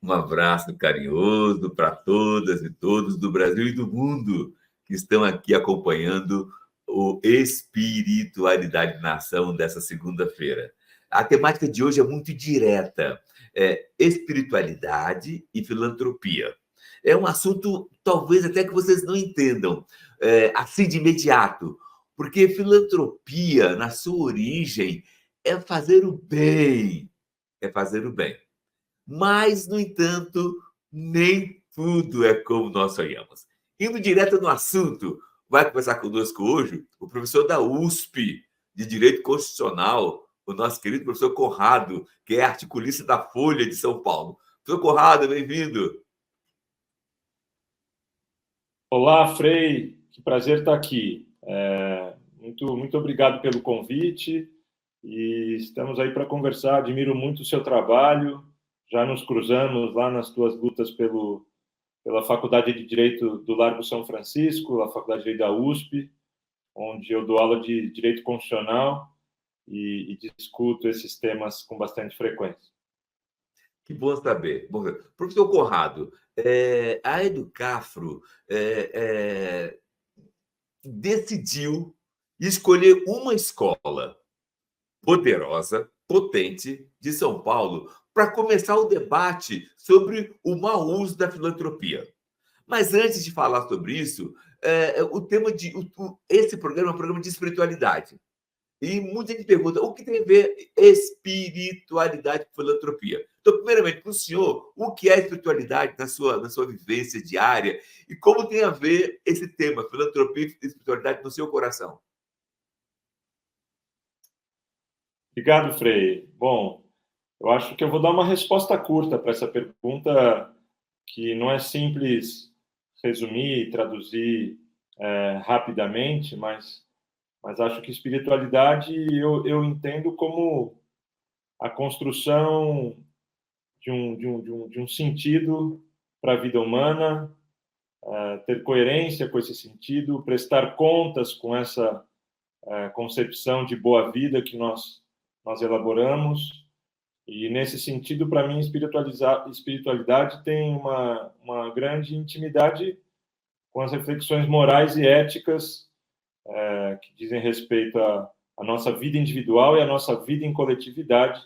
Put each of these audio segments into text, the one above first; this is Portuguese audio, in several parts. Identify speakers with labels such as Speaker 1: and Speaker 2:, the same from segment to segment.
Speaker 1: Um abraço carinhoso para todas e todos do Brasil e do mundo que estão aqui acompanhando o Espiritualidade na Ação dessa segunda-feira. A temática de hoje é muito direta, espiritualidade e filantropia. É um assunto, talvez até que vocês não entendam, assim de imediato, porque filantropia, na sua origem, é fazer o bem, é fazer o bem. Mas, no entanto, nem tudo é como nós sonhamos. Indo direto no assunto, vai conversar conosco hoje o professor da USP de Direito Constitucional, o nosso querido professor Conrado, que é articulista da Folha de São Paulo. Professor Conrado, bem-vindo.
Speaker 2: Olá, Frei, que prazer estar aqui. Muito obrigado pelo convite e estamos aí para conversar. Admiro muito o seu trabalho, já nos cruzamos lá nas tuas lutas pela Faculdade de Direito do Largo São Francisco, a Faculdade de Direito da USP, onde eu dou aula de Direito Constitucional e discuto esses temas com bastante frequência.
Speaker 1: Que bom saber. Bom saber. Professor Conrado, a Educafro decidiu escolher uma escola poderosa, potente, de São Paulo, para começar o debate sobre o mau uso da filantropia. Mas antes de falar sobre isso, o tema de esse programa é um programa de espiritualidade. E muita gente pergunta o que tem a ver espiritualidade com filantropia. Então, primeiramente, para o senhor, o que é espiritualidade na sua vivência diária e como tem a ver esse tema, filantropia e espiritualidade, no seu coração?
Speaker 2: Obrigado, Frei. Bom, eu acho que eu vou dar uma resposta curta para essa pergunta, que não é simples resumir e traduzir rapidamente, mas acho que espiritualidade eu entendo como a construção de um sentido para a vida humana, ter coerência com esse sentido, prestar contas com essa concepção de boa vida que nós elaboramos. E, nesse sentido, para mim, espiritualidade tem uma grande intimidade com as reflexões morais e éticas que dizem respeito à nossa vida individual e à nossa vida em coletividade,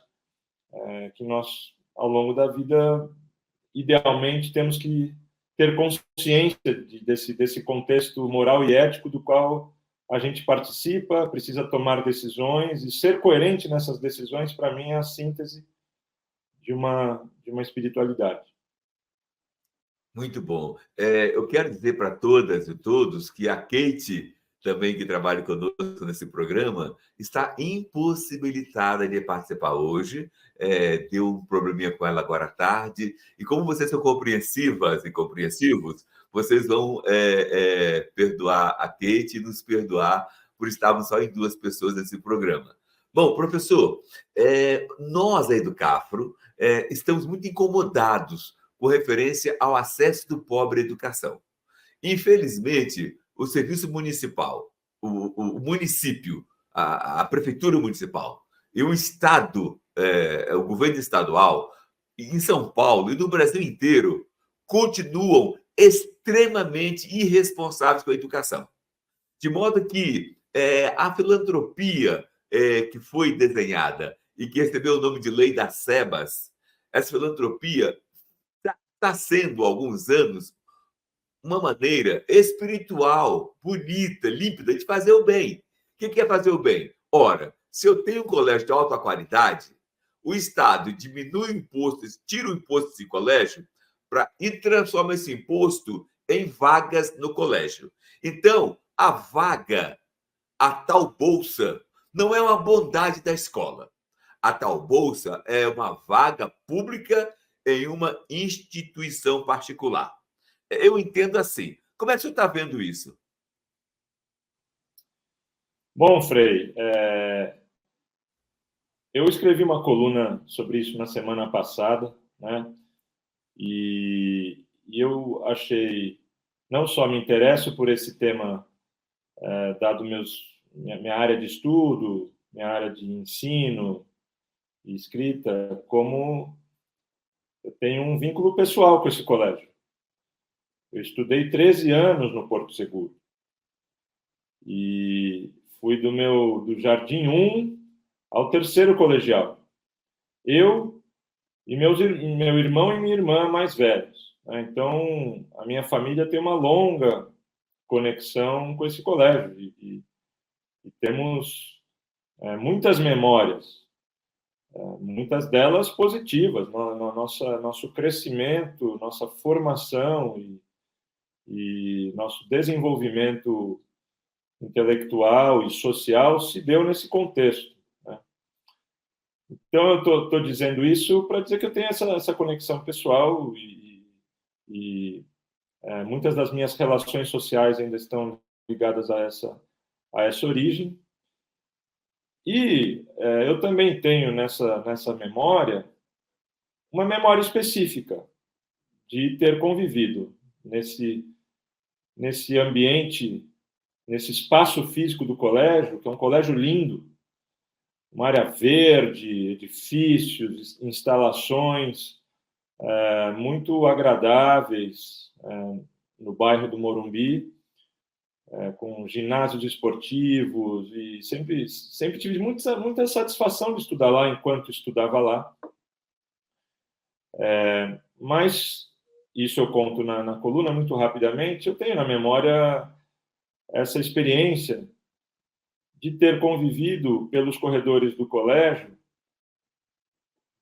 Speaker 2: que nós, ao longo da vida, idealmente, temos que ter consciência desse contexto moral e ético do qual a gente participa, precisa tomar decisões, e ser coerente nessas decisões, para mim, é a síntese de uma espiritualidade.
Speaker 1: Muito bom. Eu quero dizer para todas e todos que a Kate, também que trabalha conosco nesse programa, está impossibilitada de participar hoje. Deu um probleminha com ela agora à tarde. E como vocês são compreensivas e compreensivos, vocês vão perdoar a Kate e nos perdoar por estarmos só em duas pessoas nesse programa. Bom, professor, nós aí do CAFRO estamos muito incomodados com referência ao acesso do pobre à educação. Infelizmente, o serviço municipal, o município, a prefeitura municipal e o Estado, o governo estadual, em São Paulo e no Brasil inteiro, continuam extremamente irresponsáveis com a educação. De modo que a filantropia que foi desenhada e que recebeu o nome de Lei das Sebas, essa filantropia está sendo, há alguns anos, uma maneira espiritual, bonita, límpida de fazer o bem. O que é fazer o bem? Ora, se eu tenho um colégio de alta qualidade, o Estado diminui o imposto, tira o imposto desse colégio e transforma esse imposto em vagas no colégio. Então, a vaga, a tal bolsa, não é uma bondade da escola. A tal bolsa é uma vaga pública em uma instituição particular. Eu entendo assim. Como é que você está vendo isso?
Speaker 2: Bom, Frei, eu escrevi uma coluna sobre isso na semana passada, né? E eu achei, não só me interesso por esse tema, dado minha área de estudo, minha área de ensino e escrita, como eu tenho um vínculo pessoal com esse colégio. Eu estudei 13 anos no Porto Seguro. E fui do Jardim 1 ao 3º colegial. Eu e meu irmão e minha irmã mais velhos. Então, a minha família tem uma longa conexão com esse colégio. E temos muitas memórias, muitas delas positivas, no nosso crescimento, nossa formação e nosso desenvolvimento intelectual e social se deu nesse contexto. Né? Então, eu estou dizendo isso para dizer que eu tenho essa conexão pessoal e muitas das minhas relações sociais ainda estão ligadas a essa origem. E eu também tenho nessa memória uma memória específica de ter convivido nesse ambiente, nesse espaço físico do colégio, que é um colégio lindo, uma área verde, edifícios, instalações muito agradáveis no bairro do Morumbi, com ginásios esportivos, e sempre tive muita satisfação de estudar lá enquanto estudava lá. Mas, isso eu conto na coluna muito rapidamente, eu tenho na memória essa experiência de ter convivido pelos corredores do colégio,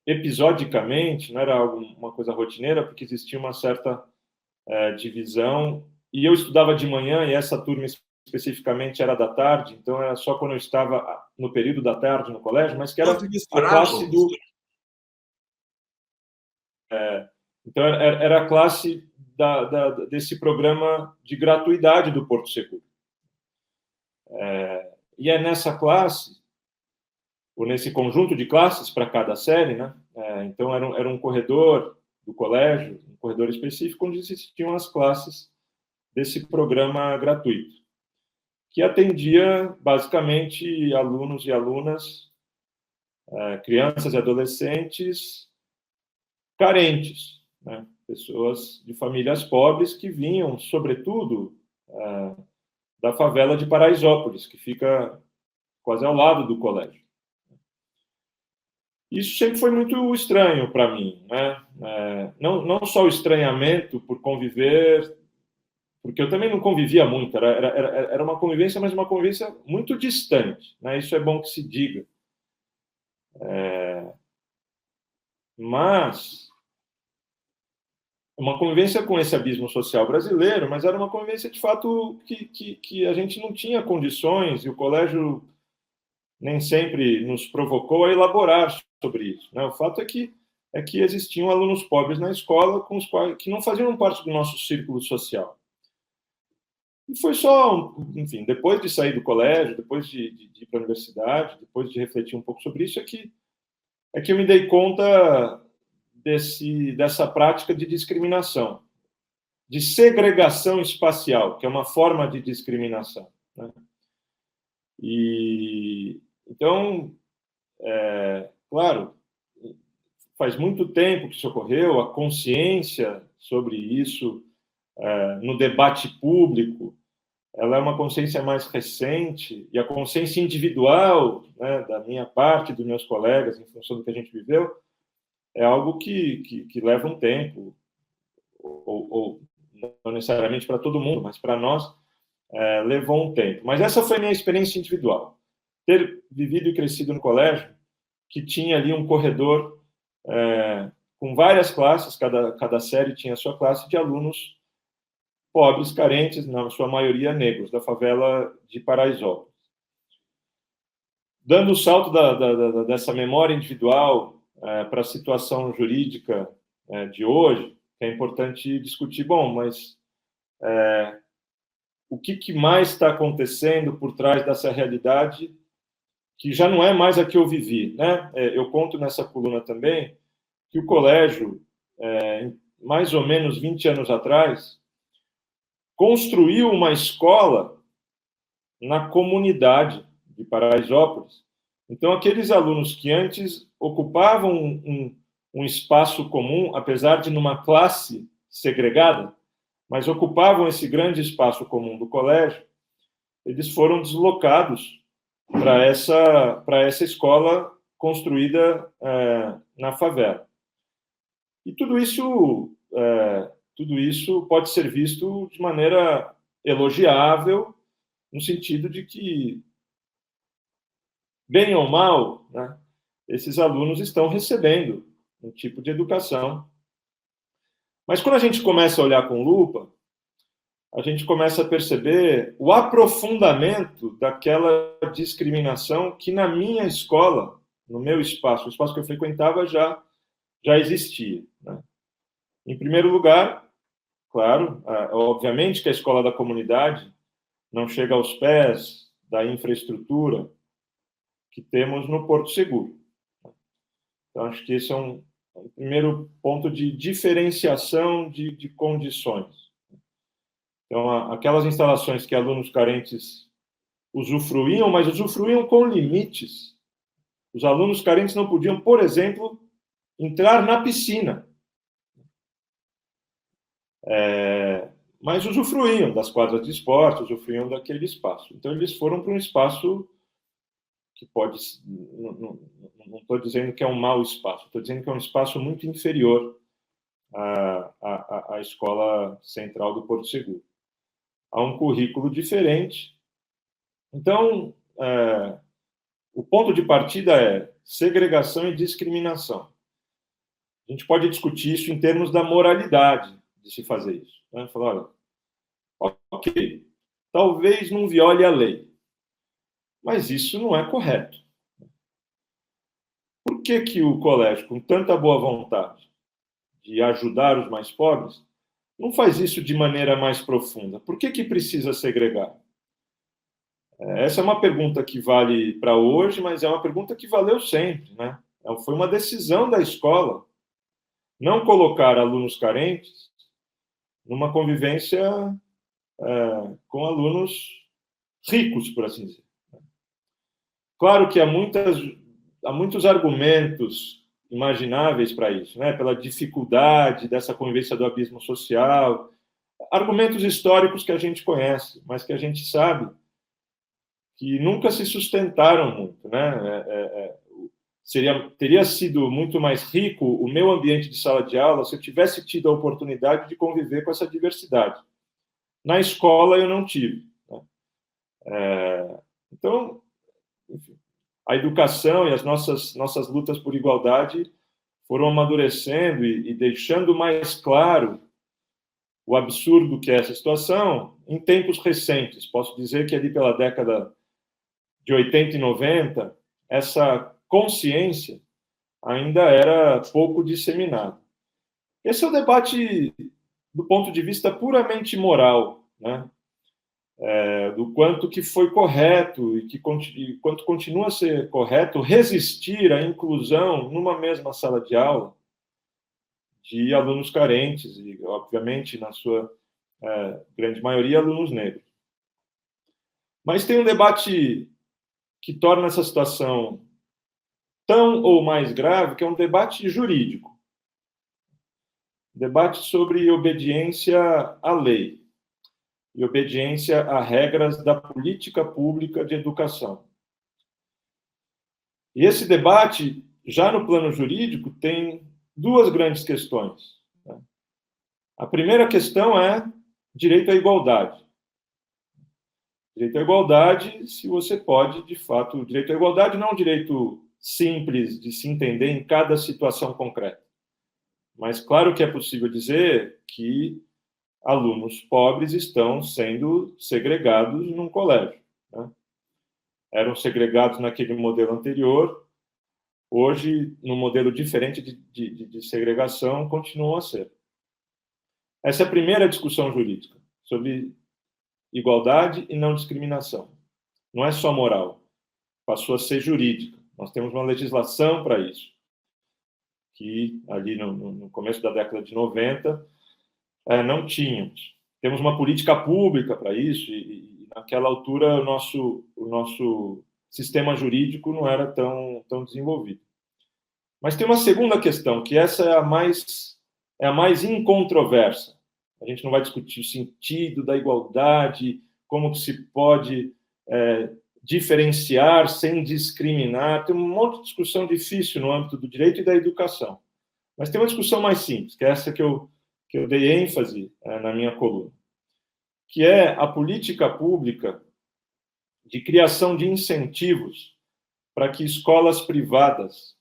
Speaker 2: episodicamente, não era uma coisa rotineira, porque existia uma certa divisão, e eu estudava de manhã, e essa turma especificamente era da tarde, então era só quando eu estava no período da tarde no colégio, mas que era a classe do... Então, era a classe desse programa de gratuidade do Porto Seguro. E é nessa classe, ou nesse conjunto de classes para cada série, né? Então, era um corredor do colégio, um corredor específico, onde existiam as classes desse programa gratuito, que atendia, basicamente, alunos e alunas, crianças e adolescentes carentes, né? Pessoas de famílias pobres que vinham, sobretudo, da favela de Paraisópolis, que fica quase ao lado do colégio. Isso sempre foi muito estranho para mim, né? Não só o estranhamento por conviver, porque eu também não convivia muito, era uma convivência, mas uma convivência muito distante, né? Isso é bom que se diga. Mas uma convivência com esse abismo social brasileiro, mas era uma convivência, de fato, que a gente não tinha condições, e o colégio nem sempre nos provocou a elaborar sobre isso, né? O fato é que existiam alunos pobres na escola com os quais, que não faziam parte do nosso círculo social. E foi só, enfim, depois de sair do colégio, depois de ir para a universidade, depois de refletir um pouco sobre isso, é que eu me dei conta dessa prática de discriminação, de segregação espacial, que é uma forma de discriminação, né? E então, claro, faz muito tempo que isso ocorreu, a consciência sobre isso no debate público, ela é uma consciência mais recente, e a consciência individual, né, da minha parte, dos meus colegas, em função do que a gente viveu, é algo que leva um tempo, ou não necessariamente para todo mundo, mas para nós levou um tempo. Mas essa foi a minha experiência individual. Ter vivido e crescido no colégio, que tinha ali um corredor com várias classes, cada série tinha a sua classe de alunos pobres, carentes, na sua maioria negros, da favela de Paraisópolis. Dando o salto dessa memória individual para a situação jurídica de hoje, é importante discutir, bom, mas o que mais está acontecendo por trás dessa realidade que já não é mais a que eu vivi, né? Eu conto nessa coluna também que o colégio, mais ou menos 20 anos atrás, construiu uma escola na comunidade de Paraisópolis. Então, aqueles alunos que antes ocupavam um espaço comum, apesar de numa classe segregada, mas ocupavam esse grande espaço comum do colégio, eles foram deslocados para essa escola construída na favela. E tudo isso pode ser visto de maneira elogiável, no sentido de que, bem ou mal, né, esses alunos estão recebendo um tipo de educação. Mas quando a gente começa a olhar com lupa, a gente começa a perceber o aprofundamento daquela discriminação que na minha escola, no meu espaço, o espaço que eu frequentava, já existia, né? Em primeiro lugar, claro, obviamente que a escola da comunidade não chega aos pés da infraestrutura que temos no Porto Seguro. Então, acho que esse é um primeiro ponto de diferenciação de condições. Então, aquelas instalações que alunos carentes usufruíam, mas usufruíam com limites. Os alunos carentes não podiam, por exemplo, entrar na piscina. Mas usufruíam das quadras de esporte, usufruíam daquele espaço. Então, eles foram para um espaço que pode... Não estou dizendo que é um mau espaço, estou dizendo que é um espaço muito inferior à escola central do Porto Seguro. Há um currículo diferente. Então, o ponto de partida é segregação e discriminação. A gente pode discutir isso em termos da moralidade de se fazer isso, né? Falar, olha, ok, talvez não viole a lei, mas isso não é correto. Por que o colégio, com tanta boa vontade de ajudar os mais pobres, não faz isso de maneira mais profunda? Por que precisa segregar? Essa é uma pergunta que vale para hoje, mas é uma pergunta que valeu sempre, né? Foi uma decisão da escola não colocar alunos carentes numa convivência com alunos ricos, por assim dizer. Claro que há muitos argumentos imagináveis para isso, né? Pela dificuldade dessa convivência do abismo social, argumentos históricos que a gente conhece, mas que a gente sabe que nunca se sustentaram muito, né? Teria sido muito mais rico o meu ambiente de sala de aula se eu tivesse tido a oportunidade de conviver com essa diversidade. Na escola eu não tive, né? Então, enfim, a educação e as nossas lutas por igualdade foram amadurecendo e deixando mais claro o absurdo que é essa situação em tempos recentes. Posso dizer que ali pela década de 80 e 90, essa consciência ainda era pouco disseminada. Esse é o debate do ponto de vista puramente moral, né? Do quanto que foi correto e quanto continua a ser correto resistir à inclusão numa mesma sala de aula de alunos carentes e, obviamente, na sua grande maioria, alunos negros. Mas tem um debate que torna essa situação tão ou mais grave, que é um debate jurídico. Debate sobre obediência à lei e obediência a regras da política pública de educação. E esse debate, já no plano jurídico, tem duas grandes questões, né? A primeira questão é direito à igualdade. Direito à igualdade, se você pode, de fato, direito à igualdade não é um direito simples de se entender em cada situação concreta. Mas claro que é possível dizer que alunos pobres estão sendo segregados num colégio, né? Eram segregados naquele modelo anterior, hoje, num modelo diferente de segregação, continuam a ser. Essa é a primeira discussão jurídica, sobre igualdade e não discriminação. Não é só moral, passou a ser jurídica. Nós temos uma legislação para isso, que ali no começo da década de 90 não tínhamos. Temos uma política pública para isso e naquela altura o nosso sistema jurídico não era tão desenvolvido. Mas tem uma segunda questão, que essa é a mais incontroversa. A gente não vai discutir o sentido da igualdade, como que se pode diferenciar sem discriminar. Tem um monte de discussão difícil no âmbito do direito e da educação. Mas tem uma discussão mais simples, que é essa que eu dei ênfase na minha coluna, que é a política pública de criação de incentivos para que escolas privadas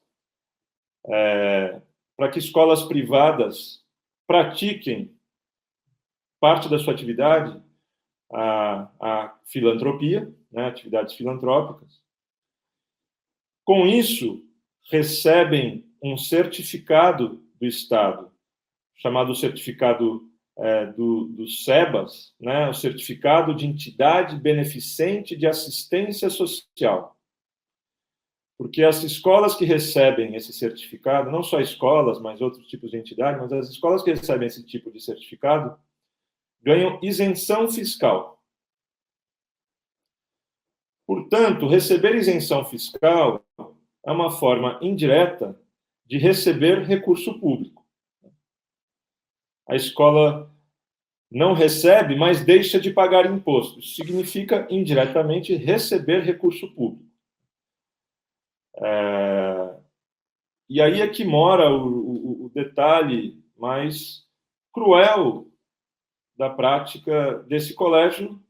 Speaker 2: pratiquem parte da sua atividade, a filantropia, né, atividades filantrópicas. Com isso, recebem um certificado do Estado, chamado certificado do SEBAS, né, o Certificado de Entidade Beneficente de Assistência Social. Porque as escolas que recebem esse certificado, não só escolas, mas outros tipos de entidade, mas as escolas que recebem esse tipo de certificado ganham isenção fiscal. Portanto, receber isenção fiscal é uma forma indireta de receber recurso público. A escola não recebe, mas deixa de pagar imposto. Isso significa, indiretamente, receber recurso público. E aí é que mora o detalhe mais cruel da prática desse colégio,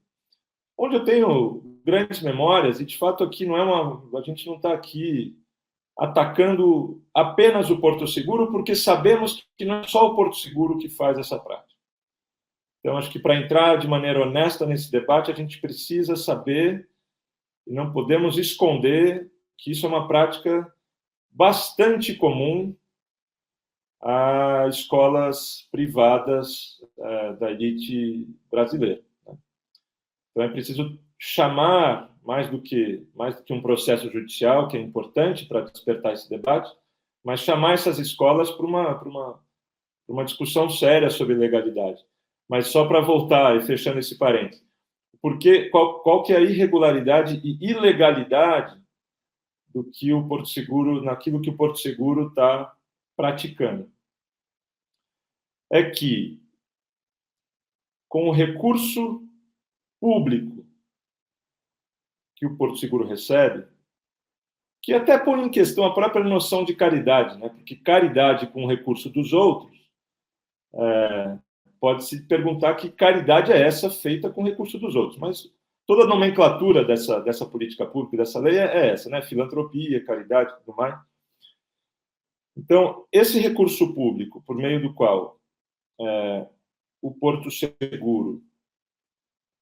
Speaker 2: onde eu tenho grandes memórias, e de fato aqui a gente não está aqui atacando apenas o Porto Seguro, porque sabemos que não é só o Porto Seguro que faz essa prática. Então, acho que para entrar de maneira honesta nesse debate, a gente precisa saber, e não podemos esconder, que isso é uma prática bastante comum a escolas privadas da elite brasileira. Então, é preciso chamar, mais do que um processo judicial, que é importante para despertar esse debate, mas chamar essas escolas para uma discussão séria sobre legalidade. Mas só para voltar e fechando esse parênteses, porque qual que é a irregularidade e ilegalidade do que o Porto Seguro, naquilo que o Porto Seguro está praticando? É que, com o recurso público que o Porto Seguro recebe, que até põe em questão a própria noção de caridade, né? Porque caridade com o recurso dos outros, pode-se perguntar que caridade é essa feita com o recurso dos outros, mas toda a nomenclatura dessa política pública, dessa lei, é essa, né? Filantropia, caridade e tudo mais. Então, esse recurso público, por meio do qual o Porto Seguro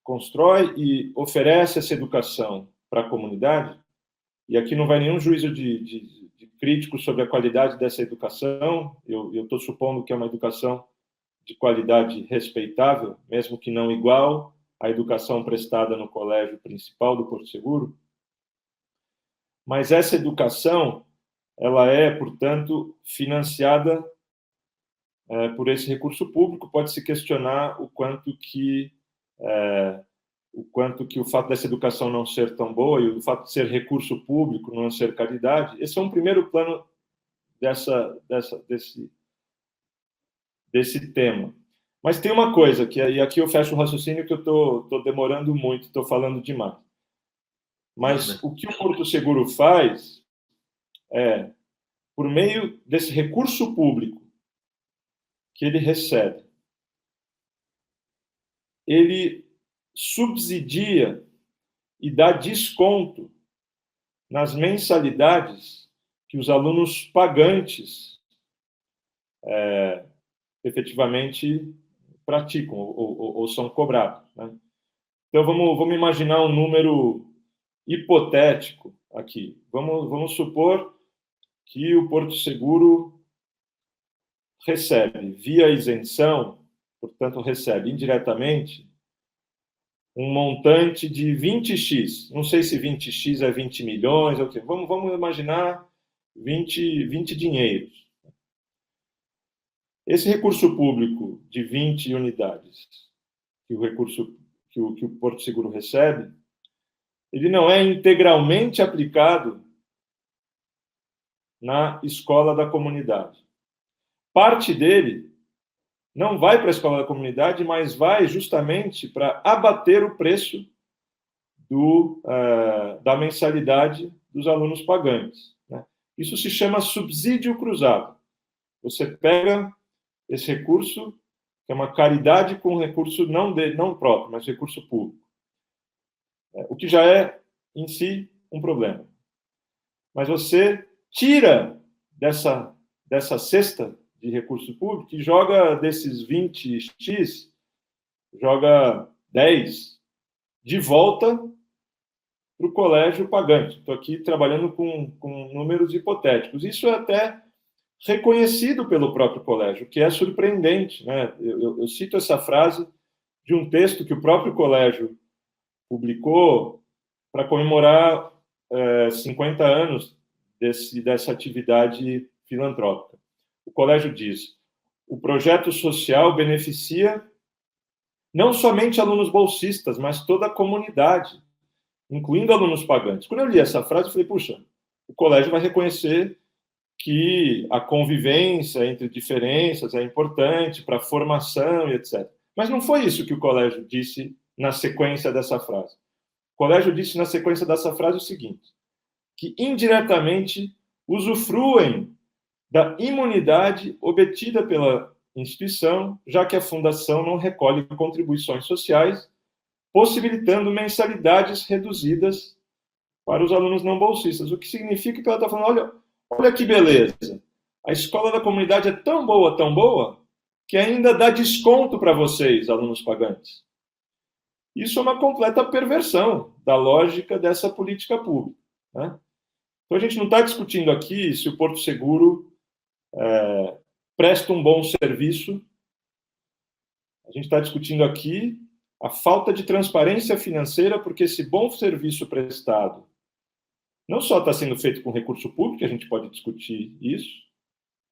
Speaker 2: constrói e oferece essa educação para a comunidade, e aqui não vai nenhum juízo de crítico sobre a qualidade dessa educação, eu estou supondo que é uma educação de qualidade respeitável, mesmo que não igual à educação prestada no colégio principal do Porto Seguro, mas essa educação, ela é, portanto, financiada por esse recurso público. Pode-se questionar o quanto que o fato dessa educação não ser tão boa e o fato de ser recurso público, não ser caridade, esse é um primeiro plano desse tema. Mas tem uma coisa, e aqui eu fecho o raciocínio, que eu estou demorando muito, estou falando demais. Mas o que o Porto Seguro faz é, por meio desse recurso público que ele recebe, ele subsidia e dá desconto nas mensalidades que os alunos pagantes efetivamente praticam ou são cobrados, né? Então, vamos imaginar um número hipotético aqui. Vamos supor que o Porto Seguro recebe, via isenção, portanto, recebe indiretamente um montante de 20x. Não sei se 20x é 20 milhões, é o quê? Vamos imaginar 20 dinheiros. Esse recurso público de 20 unidades, que o Porto Seguro recebe, ele não é integralmente aplicado na escola da comunidade. Parte dele não vai para a escola da comunidade, mas vai justamente para abater o preço da mensalidade dos alunos pagantes, né? Isso se chama subsídio cruzado. Você pega esse recurso, que é uma caridade com recurso não próprio, mas recurso público, o que já é, em si, um problema. Mas você tira dessa cesta de recurso público e joga desses 20x, joga 10 de volta para o colégio pagante. Estou aqui trabalhando com números hipotéticos. Isso é até reconhecido pelo próprio colégio, que é surpreendente, né? Eu cito essa frase de um texto que o próprio colégio publicou para comemorar 50 anos dessa atividade filantrópica. O colégio diz: o projeto social beneficia não somente alunos bolsistas, mas toda a comunidade, incluindo alunos pagantes. Quando eu li essa frase, eu falei, puxa, o colégio vai reconhecer que a convivência entre diferenças é importante para a formação e etc. Mas não foi isso que o colégio disse na sequência dessa frase. O colégio disse na sequência dessa frase o seguinte: que indiretamente usufruem da imunidade obtida pela instituição, já que a fundação não recolhe contribuições sociais, possibilitando mensalidades reduzidas para os alunos não bolsistas. O que significa que ela está falando, olha que beleza, a escola da comunidade é tão boa, que ainda dá desconto para vocês, alunos pagantes. Isso é uma completa perversão da lógica dessa política pública, né? Então, a gente não está discutindo aqui se o Porto Seguro presta um bom serviço. A gente está discutindo aqui a falta de transparência financeira, porque esse bom serviço prestado não só está sendo feito com recurso público, a gente pode discutir isso,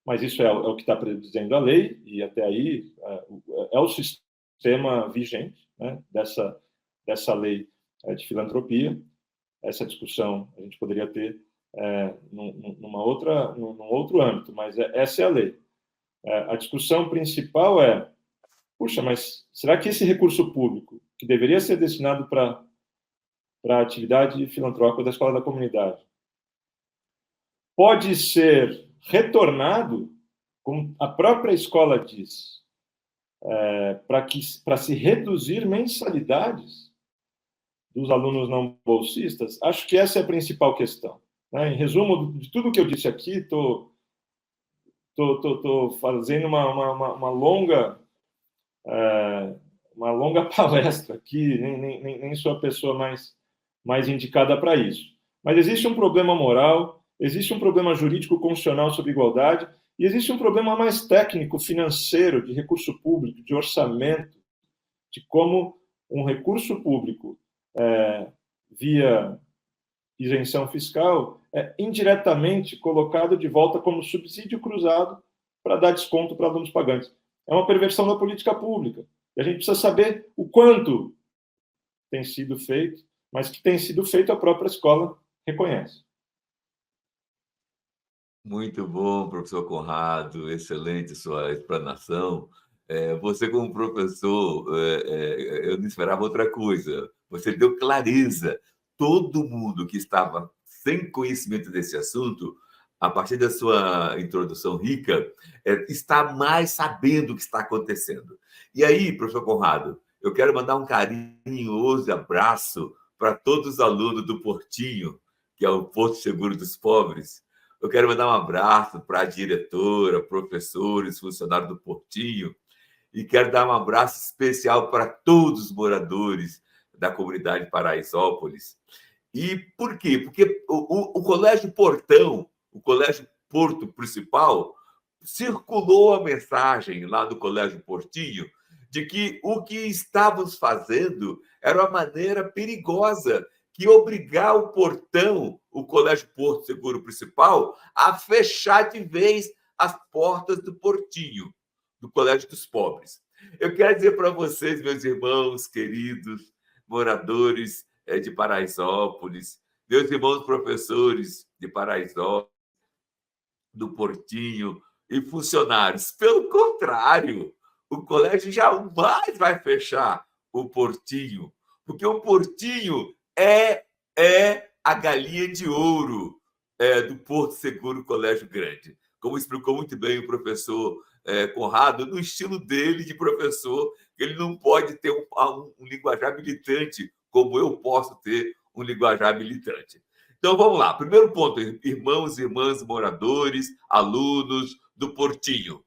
Speaker 2: mas isso é o que está dizendo a lei, e até aí é o sistema vigente, né, dessa lei de filantropia. Essa discussão a gente poderia ter num outro âmbito, mas essa é a lei. A discussão principal é, puxa, mas será que esse recurso público, que deveria ser destinado para a atividade filantrópica da escola da comunidade, pode ser retornado, como a própria escola diz, para se reduzir mensalidades dos alunos não bolsistas? Acho que essa é a principal questão, né? Em resumo de tudo que eu disse aqui, estou fazendo uma longa palestra aqui, nem sou a pessoa mais indicada para isso. Mas existe um problema moral, existe um problema jurídico constitucional sobre igualdade, e existe um problema mais técnico, financeiro, de recurso público, de orçamento, de como um recurso público via isenção fiscal é indiretamente colocado de volta como subsídio cruzado para dar desconto para alunos pagantes. É uma perversão da política pública. E a gente precisa saber o quanto tem sido feito, mas que tem sido feito a própria escola reconhece.
Speaker 1: Muito bom, professor Conrado, excelente sua explanação. Você, como professor, eu não esperava outra coisa. Você deu clareza. Todo mundo que estava sem conhecimento desse assunto, a partir da sua introdução rica, está mais sabendo o que está acontecendo. E aí, professor Conrado, eu quero mandar um carinhoso abraço para todos os alunos do Portinho, que é o Porto Seguro dos Pobres. Eu quero mandar um abraço para a diretora, professores, funcionários do Portinho, e quero dar um abraço especial para todos os moradores da comunidade Paraisópolis. E por quê? Porque o Colégio Portão, o Colégio Porto Principal, circulou a mensagem lá do Colégio Portinho de que o que estávamos fazendo era uma maneira perigosa que obrigar o Portão, o Colégio Porto Seguro Principal, a fechar de vez as portas do Portinho, do Colégio dos Pobres. Eu quero dizer para vocês, meus irmãos queridos, moradores de Paraisópolis, meus irmãos professores de Paraisópolis, do Portinho e funcionários. Pelo contrário, o colégio jamais vai fechar o Portinho, porque o Portinho é a galinha de ouro do Porto Seguro Colégio Grande. Como explicou muito bem o professor Conrado, no estilo dele de professor, ele não pode ter um linguajar militante como eu posso ter um linguajar militante. Então, vamos lá. Primeiro ponto, irmãos e irmãs moradores, alunos do Portinho.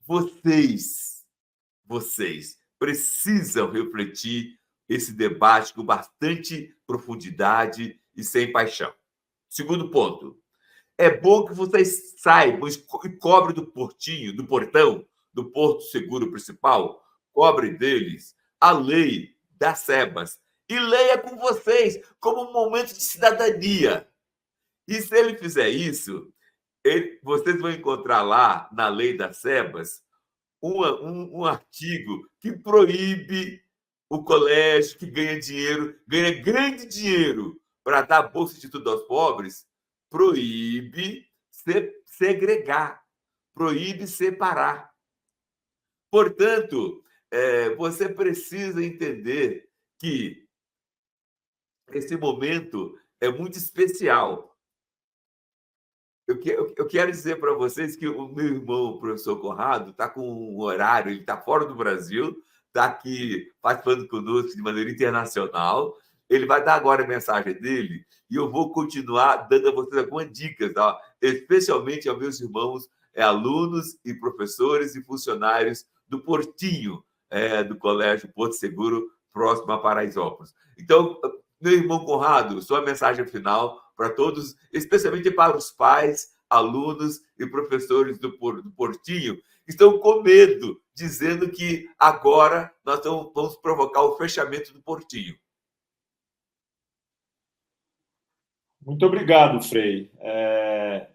Speaker 1: Vocês precisam refletir esse debate com bastante profundidade e sem paixão. Segundo ponto, é bom que vocês saibam e cobrem do Portinho, do portão, do Porto Seguro Principal, cobrem deles a lei das SEBAS e leia com vocês como um momento de cidadania. E se ele fizer isso, vocês vão encontrar lá, na lei das SEBAS, um artigo que proíbe o colégio que ganha grande dinheiro para dar bolsa de estudo aos pobres, proíbe segregar, proíbe separar. Portanto, você precisa entender que esse momento é muito especial. Eu quero dizer para vocês que o meu irmão, o professor Conrado, está com um horário, ele está fora do Brasil, está aqui participando conosco de maneira internacional. Ele vai dar agora a mensagem dele e eu vou continuar dando a vocês algumas dicas, tá? Especialmente aos meus irmãos, alunos e professores e funcionários do Portinho, do Colégio Porto Seguro, próximo a Paraisópolis. Então, meu irmão Conrado, sua mensagem final para todos, especialmente para os pais, alunos e professores do Portinho, que estão com medo, dizendo que agora nós vamos provocar o fechamento do Portinho.
Speaker 2: Muito obrigado, Frei.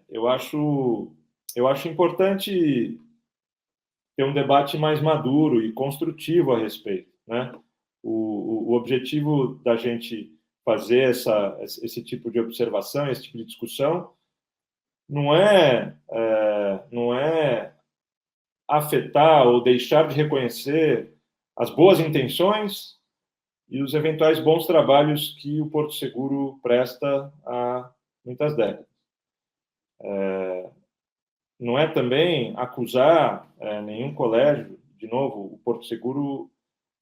Speaker 2: Eu acho importante ter um debate mais maduro e construtivo a respeito, né? O objetivo da gente fazer esse tipo de observação, esse tipo de discussão, não é afetar ou deixar de reconhecer as boas intenções e os eventuais bons trabalhos que o Porto Seguro presta há muitas décadas. Não é também acusar nenhum colégio, de novo, o Porto Seguro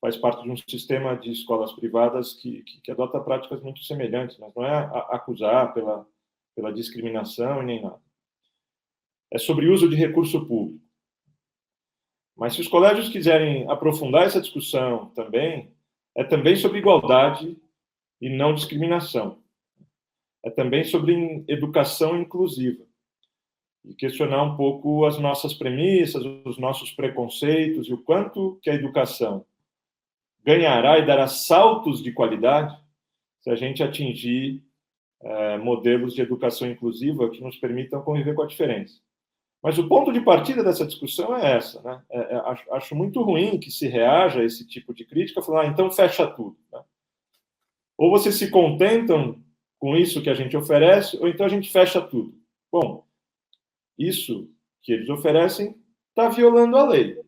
Speaker 2: faz parte de um sistema de escolas privadas que adota práticas muito semelhantes, mas não é acusar pela discriminação e nem nada. É sobre uso de recurso público. Mas se os colégios quiserem aprofundar essa discussão também, é também sobre igualdade e não discriminação. É também sobre educação inclusiva. E questionar um pouco as nossas premissas, os nossos preconceitos e o quanto que a educação ganhará e dará saltos de qualidade se a gente atingir modelos de educação inclusiva que nos permitam conviver com a diferença. Mas o ponto de partida dessa discussão é essa, né? Acho muito ruim que se reaja a esse tipo de crítica, falando, então fecha tudo, né? Ou vocês se contentam com isso que a gente oferece, ou então a gente fecha tudo. Bom, isso que eles oferecem está violando a lei.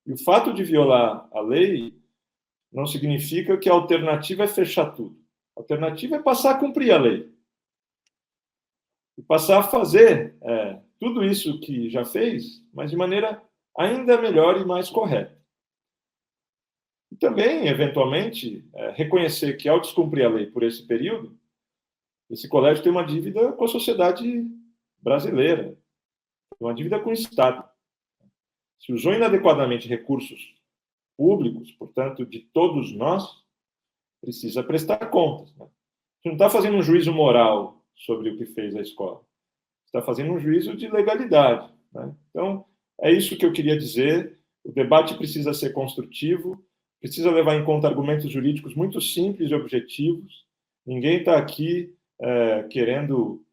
Speaker 2: E o fato de violar a lei não significa que a alternativa é fechar tudo. A alternativa é passar a cumprir a lei. E passar a fazer tudo isso que já fez, mas de maneira ainda melhor e mais correta. E também, eventualmente, reconhecer que, ao descumprir a lei por esse período, esse colégio tem uma dívida com a sociedade brasileira, uma dívida com o Estado. Se usou inadequadamente recursos públicos, portanto, de todos nós, precisa prestar contas, né? Você não está fazendo um juízo moral sobre o que fez a escola. Está fazendo um juízo de legalidade, né? Então, é isso que eu queria dizer. O debate precisa ser construtivo, precisa levar em conta argumentos jurídicos muito simples e objetivos. Ninguém está aqui querendo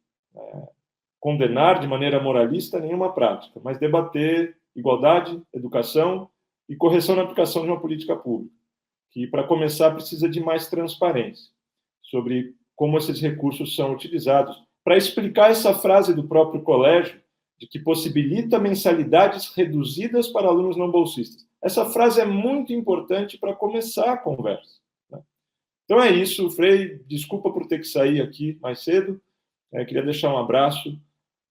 Speaker 2: condenar de maneira moralista nenhuma prática, mas debater igualdade, educação e correção na aplicação de uma política pública, que, para começar, precisa de mais transparência sobre como esses recursos são utilizados, para explicar essa frase do próprio colégio, de que possibilita mensalidades reduzidas para alunos não bolsistas. Essa frase é muito importante para começar a conversa. Né? Então é isso, Frei, desculpa por ter que sair aqui mais cedo, queria deixar um abraço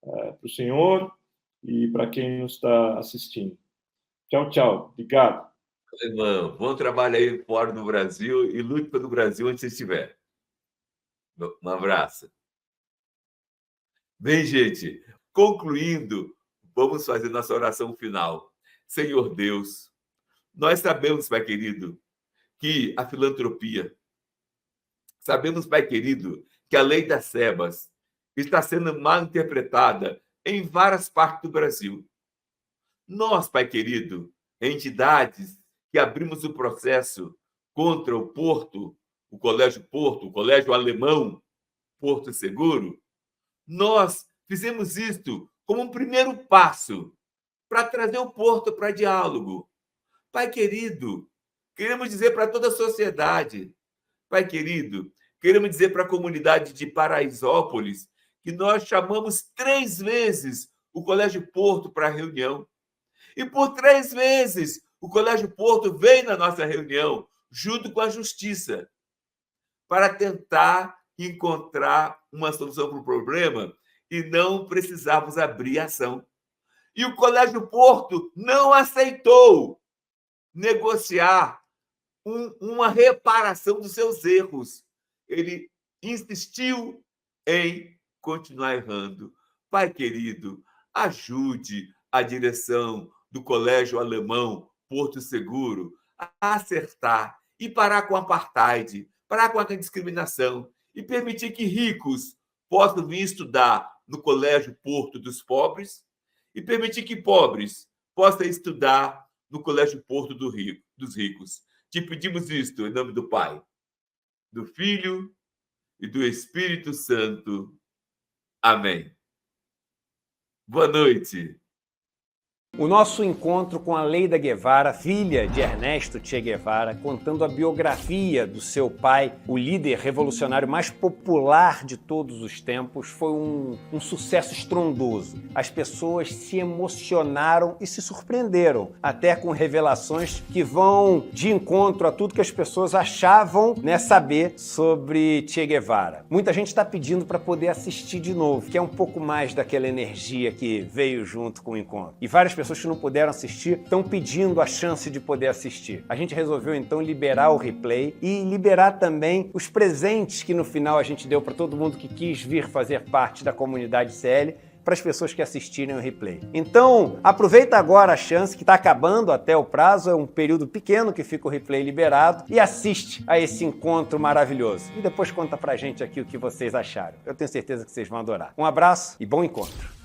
Speaker 2: para o senhor e para quem nos está assistindo. Tchau, tchau. Obrigado.
Speaker 1: Irmão, bom trabalho aí fora do Brasil e lute pelo Brasil onde você estiver. Um abraço. Bem, gente, concluindo, vamos fazer nossa oração final. Senhor Deus, nós sabemos, Pai querido, que a filantropia, sabemos, Pai querido, que a lei das sebas está sendo mal interpretada em várias partes do Brasil. Nós, Pai querido, entidades que abrimos o processo contra o Porto, o Colégio Alemão, Porto Seguro, nós fizemos isto como um primeiro passo para trazer o Porto para diálogo. Pai querido, queremos dizer para toda a sociedade, Pai querido, queremos dizer para a comunidade de Paraisópolis que nós chamamos 3 vezes o Colégio Porto para a reunião. E por 3 vezes o Colégio Porto veio na nossa reunião, junto com a Justiça, para tentar encontrar uma solução para o problema e não precisávamos abrir ação. E o Colégio Porto não aceitou negociar uma reparação dos seus erros. Ele insistiu em continuar errando. Pai querido, ajude a direção do Colégio Alemão Porto Seguro a acertar e parar com o apartheid, parar com a discriminação e permitir que ricos possam vir estudar no Colégio Porto dos Pobres e permitir que pobres possam estudar no Colégio Porto dos Ricos. Te pedimos isto em nome do Pai, do Filho e do Espírito Santo. Amém. Boa noite.
Speaker 3: O nosso encontro com a Leida Guevara, filha de Ernesto Che Guevara, contando a biografia do seu pai, o líder revolucionário mais popular de todos os tempos, foi um sucesso estrondoso. As pessoas se emocionaram e se surpreenderam, até com revelações que vão de encontro a tudo que as pessoas achavam, saber sobre Che Guevara. Muita gente está pedindo para poder assistir de novo, que é um pouco mais daquela energia que veio junto com o encontro. E várias pessoas que não puderam assistir estão pedindo a chance de poder assistir. A gente resolveu então liberar o replay e liberar também os presentes que no final a gente deu para todo mundo que quis vir fazer parte da comunidade CL, para as pessoas que assistirem o replay. Então, aproveita agora a chance, que está acabando até o prazo, é um período pequeno que fica o replay liberado, e assiste a esse encontro maravilhoso. E depois conta pra gente aqui o que vocês acharam. Eu tenho certeza que vocês vão adorar. Um abraço e bom encontro!